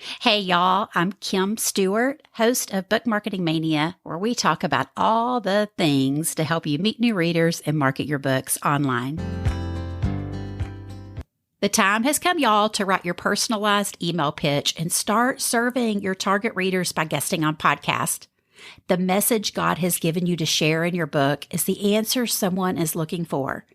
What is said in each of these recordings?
Hey, y'all, I'm Kim Stewart, host of Book Marketing Mania, where we talk about all the things to help you meet new readers and market your books online. The time has come, y'all, to write your personalized email pitch and start serving your target readers by guesting on podcasts. The message God has given you to share in your book is the answer someone is looking for.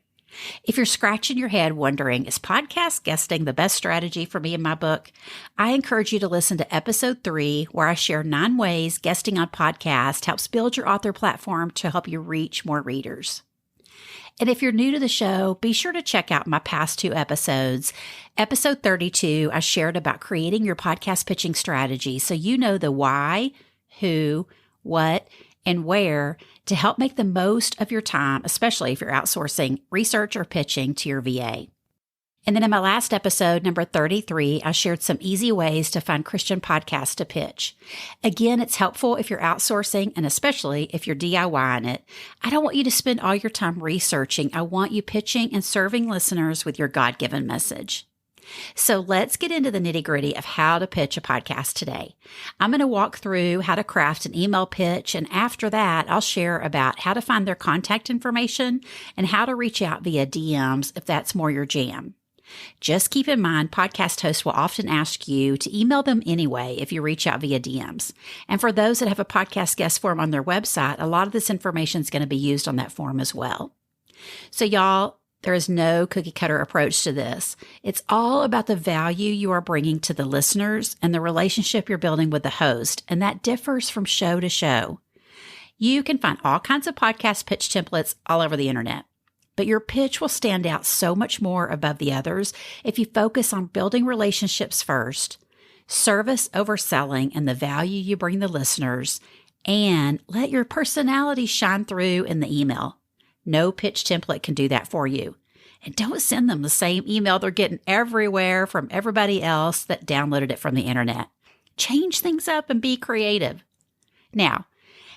If you're scratching your head wondering, is podcast guesting the best strategy for me in my book? I encourage you to listen to episode 3, where I share 9 ways guesting on podcasts helps build your author platform to help you reach more readers. And if you're new to the show, be sure to check out my past 2 episodes. Episode 32, I shared about creating your podcast pitching strategy so you know the why, who, what, and where to help make the most of your time, especially if you're outsourcing research or pitching to your VA. And then in my last episode, number 33, I shared some easy ways to find Christian podcasts to pitch. Again, it's helpful if you're outsourcing and especially if you're DIYing it. I don't want you to spend all your time researching. I want you pitching and serving listeners with your God-given message. So let's get into the nitty-gritty of how to pitch a podcast today. I'm going to walk through how to craft an email pitch, and after that, I'll share about how to find their contact information and how to reach out via DMs if that's more your jam. Just keep in mind, podcast hosts will often ask you to email them anyway if you reach out via DMs. And for those that have a podcast guest form on their website, a lot of this information is going to be used on that form as well. So y'all, there is no cookie cutter approach to this. It's all about the value you are bringing to the listeners and the relationship you're building with the host, and that differs from show to show. You can find all kinds of podcast pitch templates all over the internet, but your pitch will stand out so much more above the others if you focus on building relationships first, service over selling and the value you bring the listeners, and let your personality shine through in the email. No pitch template can do that for you. And don't send them the same email they're getting everywhere from everybody else that downloaded it from the internet. Change things up and be creative. Now,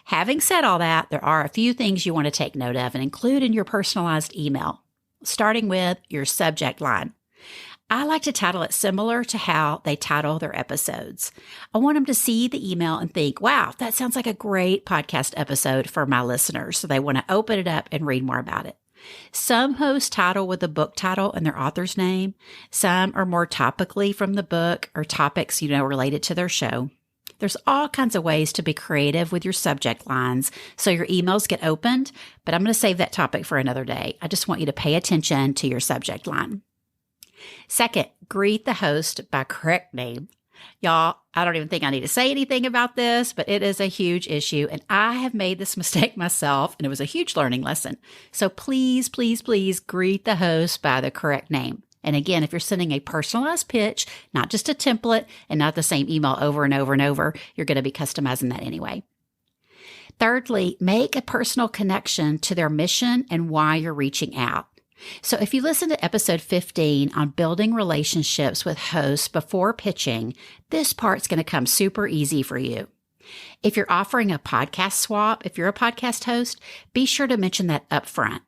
having said all that, there are a few things you want to take note of and include in your personalized email, starting with your subject line. I like to title it similar to how they title their episodes. I want them to see the email and think, wow, that sounds like a great podcast episode for my listeners. So they want to open it up and read more about it. Some hosts title with the book title and their author's name. Some are more topically from the book or topics, related to their show. There's all kinds of ways to be creative with your subject lines so your emails get opened, but I'm going to save that topic for another day. I just want you to pay attention to your subject line. Second, greet the host by correct name. Y'all, I don't even think I need to say anything about this, but it is a huge issue, and I have made this mistake myself, and it was a huge learning lesson. So please, please, please greet the host by the correct name. And again, if you're sending a personalized pitch, not just a template and not the same email over and over and over, you're going to be customizing that anyway. Thirdly, make a personal connection to their mission and why you're reaching out. So if you listen to episode 15 on building relationships with hosts before pitching, this part's going to come super easy for you. If you're offering a podcast swap, if you're a podcast host, be sure to mention that up front.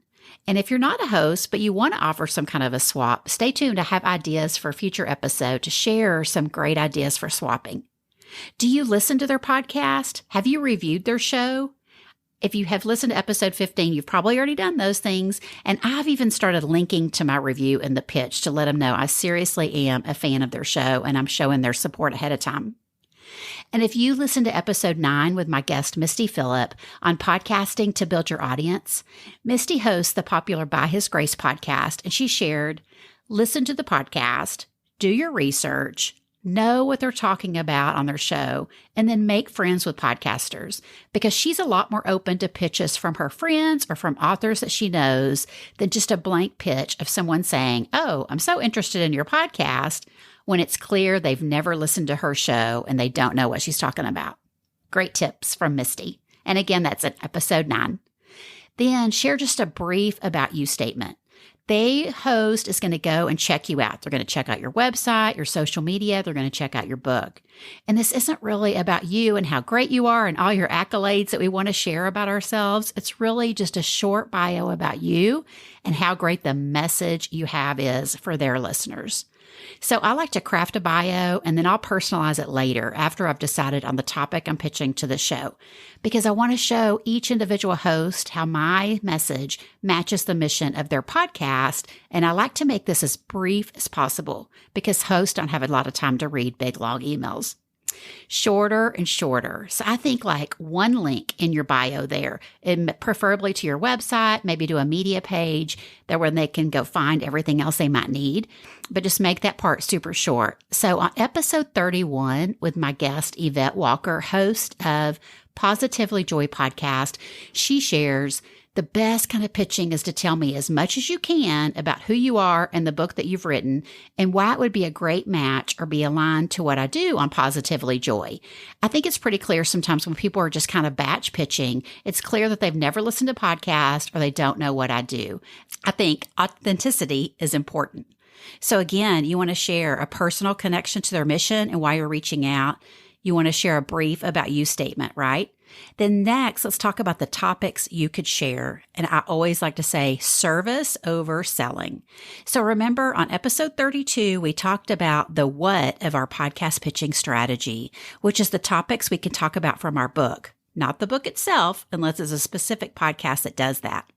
And if you're not a host, but you want to offer some kind of a swap, stay tuned. I have ideas for a future episode to share some great ideas for swapping. Do you listen to their podcast? Have you reviewed their show? If you have listened to episode 15, you've probably already done those things. And I've even started linking to my review in the pitch to let them know I seriously am a fan of their show and I'm showing their support ahead of time. And if you listen to episode 9 with my guest, Misty Phillip, on podcasting to build your audience, Misty hosts the popular By His Grace podcast, and she shared, listen to the podcast, do your research, know what they're talking about on their show, and then make friends with podcasters, because she's a lot more open to pitches from her friends or from authors that she knows than just a blank pitch of someone saying, oh, I'm so interested in your podcast, when it's clear they've never listened to her show and they don't know what she's talking about. Great tips from Misty. And again, that's in episode 9. Then share just a brief about you statement. The host is going to go and check you out. They're going to check out your website, your social media. They're going to check out your book. And this isn't really about you and how great you are and all your accolades that we want to share about ourselves. It's really just a short bio about you and how great the message you have is for their listeners. So I like to craft a bio and then I'll personalize it later after I've decided on the topic I'm pitching to the show, because I want to show each individual host how my message matches the mission of their podcast. And I like to make this as brief as possible because hosts don't have a lot of time to read big, long emails. Shorter and shorter. So I think like one link in your bio there, and preferably to your website, maybe to a media page there where they can go find everything else they might need, but just make that part super short. So on episode 31 with my guest, Yvette Walker, host of Positively Joy podcast, she shares the best kind of pitching is to tell me as much as you can about who you are and the book that you've written and why it would be a great match or be aligned to what I do on Positively Joy. I think it's pretty clear sometimes when people are just kind of batch pitching, it's clear that they've never listened to podcasts or they don't know what I do. I think authenticity is important. So again, you want to share a personal connection to their mission and why you're reaching out. You want to share a brief about you statement, right? Then next, let's talk about the topics you could share. And I always like to say service over selling. So remember on episode 32, we talked about the what of our podcast pitching strategy, which is the topics we can talk about from our book, not the book itself, unless it's a specific podcast that does that.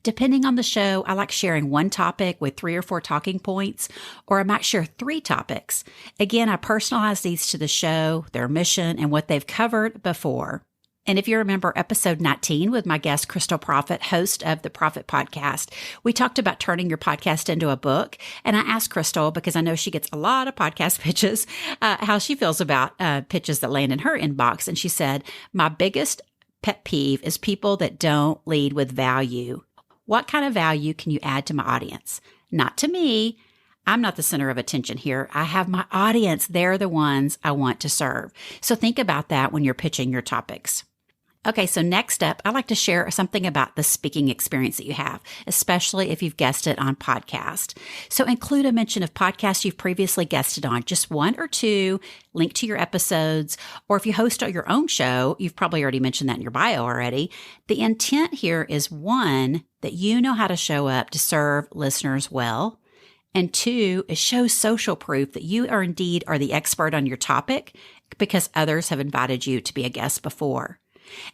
Depending on the show, I like sharing one topic with 3 or 4 talking points, or I might share 3 topics. Again, I personalize these to the show, their mission, and what they've covered before. And if you remember episode 19 with my guest, Crystal Profit, host of the Profit Podcast, we talked about turning your podcast into a book. And I asked Crystal, because I know she gets a lot of podcast pitches, how she feels about pitches that land in her inbox. And she said, my biggest pet peeve is people that don't lead with value. What kind of value can you add to my audience? Not to me. I'm not the center of attention here. I have my audience. They're the ones I want to serve. So think about that when you're pitching your topics. Okay, so next up, I like to share something about the speaking experience that you have, especially if you've guested on podcast. So include a mention of podcasts you've previously guested on, just 1 or 2, link to your episodes, or if you host your own show, you've probably already mentioned that in your bio already. The intent here is 1, that you know how to show up to serve listeners well, and 2, it shows social proof that you are indeed the expert on your topic because others have invited you to be a guest before.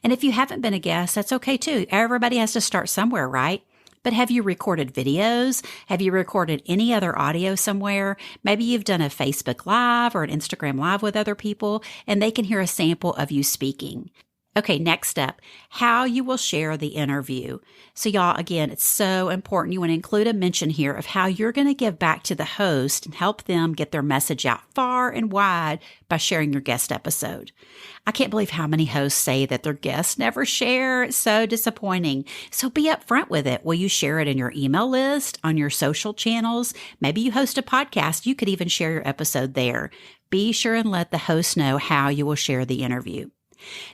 And if you haven't been a guest, that's okay too. Everybody has to start somewhere, right? But have you recorded videos? Have you recorded any other audio somewhere? Maybe you've done a Facebook Live or an Instagram Live with other people, and they can hear a sample of you speaking. Okay, next up, how you will share the interview. So y'all, again, it's so important. You want to include a mention here of how you're going to give back to the host and help them get their message out far and wide by sharing your guest episode. I can't believe how many hosts say that their guests never share. It's so disappointing. So be upfront with it. Will you share it in your email list, on your social channels? Maybe you host a podcast. You could even share your episode there. Be sure and let the host know how you will share the interview.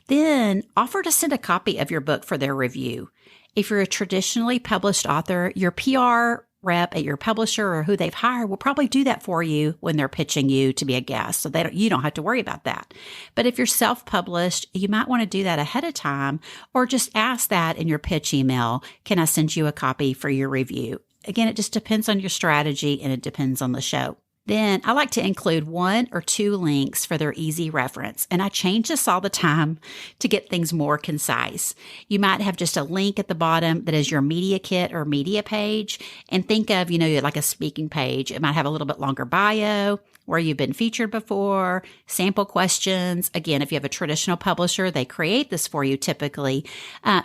Then offer to send a copy of your book for their review. If you're a traditionally published author, your PR rep at your publisher or who they've hired will probably do that for you when they're pitching you to be a guest. So you don't have to worry about that. But if you're self-published, you might want to do that ahead of time or just ask that in your pitch email. Can I send you a copy for your review? Again, it just depends on your strategy and it depends on the show. Then I like to include 1 or 2 links for their easy reference. And I change this all the time to get things more concise. You might have just a link at the bottom that is your media kit or media page. And think of, like a speaking page. It might have a little bit longer bio, where you've been featured before, sample questions. Again, if you have a traditional publisher, they create this for you typically.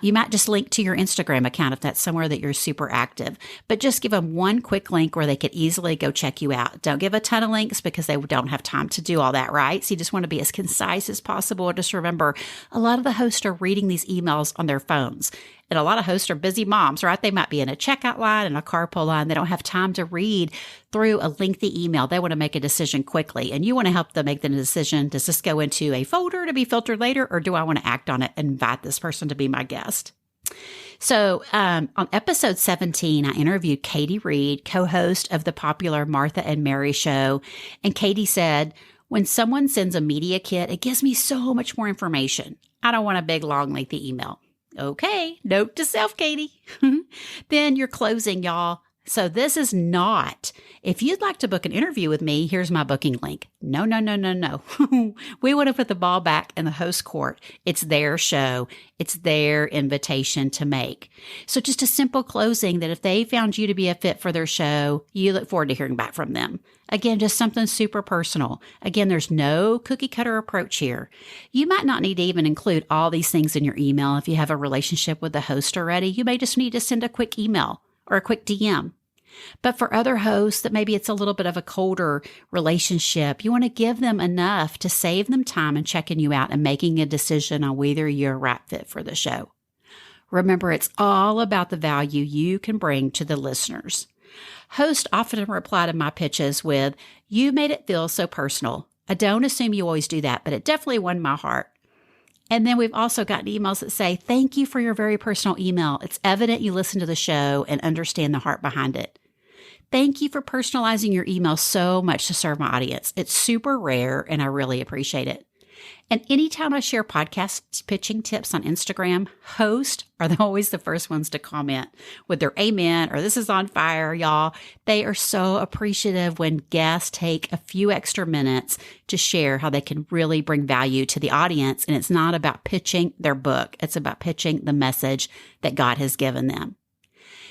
You might just link to your Instagram account if that's somewhere that you're super active. But just give them 1 quick link where they could easily go check you out. Don't give a ton of links because they don't have time to do all that, right? So you just want to be as concise as possible. Just remember, a lot of the hosts are reading these emails on their phones. And a lot of hosts are busy moms, right? They might be in a checkout line and a carpool line. They don't have time to read through a lengthy email. They want to make a decision quickly. And you want to help them make the decision. Does this go into a folder to be filtered later? Or do I want to act on it and invite this person to be my guest? So on episode 17, I interviewed Katie Reed, co-host of the popular Martha and Mary show. And Katie said, when someone sends a media kit, it gives me so much more information. I don't want a big, long, lengthy email. Okay, note to self, Katie. Then your closing, y'all. So this is not, if you'd like to book an interview with me, here's my booking link. No, no, no, no, no. We want to put the ball back in the host court. It's their show. It's their invitation to make. So just a simple closing that if they found you to be a fit for their show, you look forward to hearing back from them. Again, just something super personal. Again, there's no cookie cutter approach here. You might not need to even include all these things in your email. If you have a relationship with the host already, you may just need to send a quick email or a quick DM. But for other hosts that maybe it's a little bit of a colder relationship, you want to give them enough to save them time and checking you out and making a decision on whether you're a right fit for the show. Remember, it's all about the value you can bring to the listeners. Hosts often reply to my pitches with, "You made it feel so personal." I don't assume you always do that, but it definitely won my heart. And then we've also gotten emails that say, "Thank you for your very personal email. It's evident you listen to the show and understand the heart behind it. Thank you for personalizing your email so much to serve my audience. It's super rare and I really appreciate it." And anytime I share podcast pitching tips on Instagram, hosts are always the first ones to comment with their amen or "This is on fire, y'all." They are so appreciative when guests take a few extra minutes to share how they can really bring value to the audience. And it's not about pitching their book. It's about pitching the message that God has given them.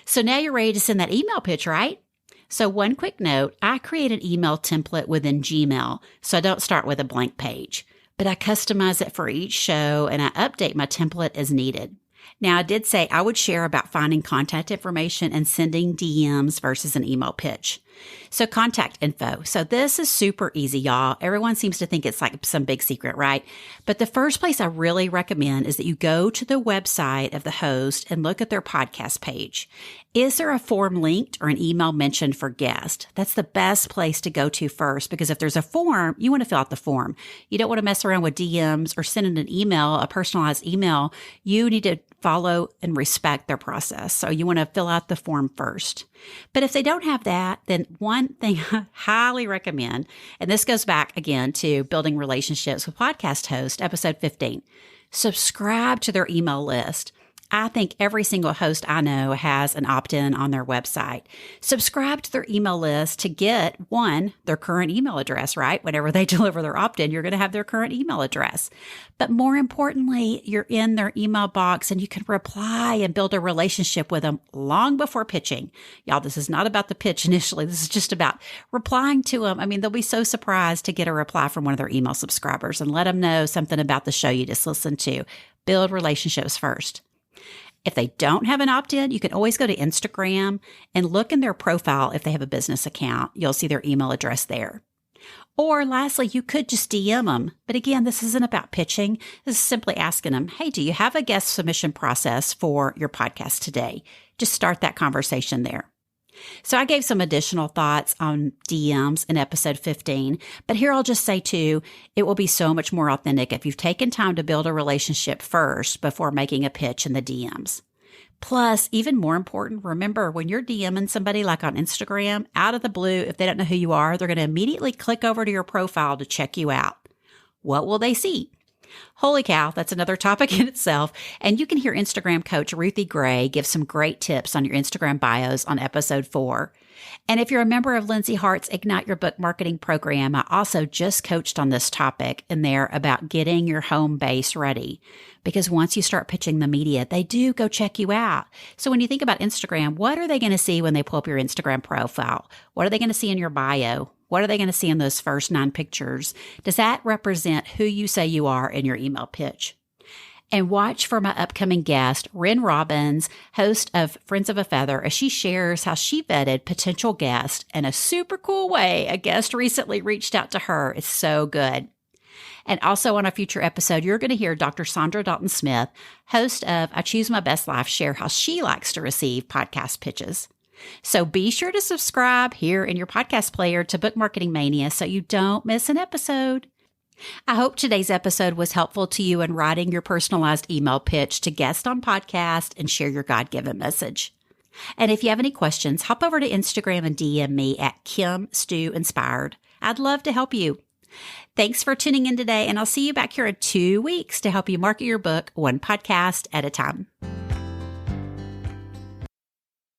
So now you're ready to send that email pitch, right? So one quick note, I create an email template within Gmail, so I don't start with a blank page. But I customize it for each show and I update my template as needed. Now, I did say I would share about finding contact information and sending DMs versus an email pitch. So contact info. So this is super easy, y'all. Everyone seems to think it's like some big secret, right? But the first place I really recommend is that you go to the website of the host and look at their podcast page. Is there a form linked or an email mentioned for guest? That's the best place to go to first, because if there's a form, you want to fill out the form. You don't want to mess around with DMs or sending an email, a personalized email. You need to follow and respect their process. So you want to fill out the form first. But if they don't have that, then one thing I highly recommend, and this goes back again to building relationships with podcast hosts, episode 15, subscribe to their email list. I think every single host I know has an opt-in on their website. Subscribe to their email list to get, one, their current email address, right? Whenever they deliver their opt-in, you're going to have their current email address. But more importantly, you're in their email box and you can reply and build a relationship with them long before pitching. Y'all, this is not about the pitch initially. This is just about replying to them. I mean, they'll be so surprised to get a reply from one of their email subscribers and let them know something about the show you just listened to. Build relationships first. If they don't have an opt-in, you can always go to Instagram and look in their profile. If they have a business account, you'll see their email address there. Or lastly, you could just DM them. But again, this isn't about pitching. This is simply asking them, "Hey, do you have a guest submission process for your podcast today?" Just start that conversation there. So I gave some additional thoughts on DMs in episode 15, but here I'll just say too, it will be so much more authentic if you've taken time to build a relationship first before making a pitch in the DMs. Plus, even more important, remember when you're DMing somebody like on Instagram, out of the blue, if they don't know who you are, they're going to immediately click over to your profile to check you out. What will they see? Holy cow, that's another topic in itself. And you can hear Instagram coach Ruthie Gray give some great tips on your Instagram bios on episode 4. And if you're a member of Lindsay Hart's Ignite Your Book Marketing program, I also just coached on this topic in there about getting your home base ready. Because once you start pitching the media, they do go check you out. So when you think about Instagram, what are they going to see when they pull up your Instagram profile? What are they going to see in your bio? What are they going to see in those first 9 pictures? Does that represent who you say you are in your email pitch? And watch for my upcoming guest, Ren Robbins, host of Friends of a Feather, as she shares how she vetted potential guests in a super cool way. A guest recently reached out to her. It's so good. And also on a future episode, you're going to hear Dr. Sandra Dalton-Smith, host of I Choose My Best Life, share how she likes to receive podcast pitches. So be sure to subscribe here in your podcast player to Book Marketing Mania so you don't miss an episode. I hope today's episode was helpful to you in writing your personalized email pitch to guest on podcast and share your God-given message. And if you have any questions, hop over to Instagram and DM me at KimStewInspired. I'd love to help you. Thanks for tuning in today, and I'll see you back here in 2 weeks to help you market your book one podcast at a time.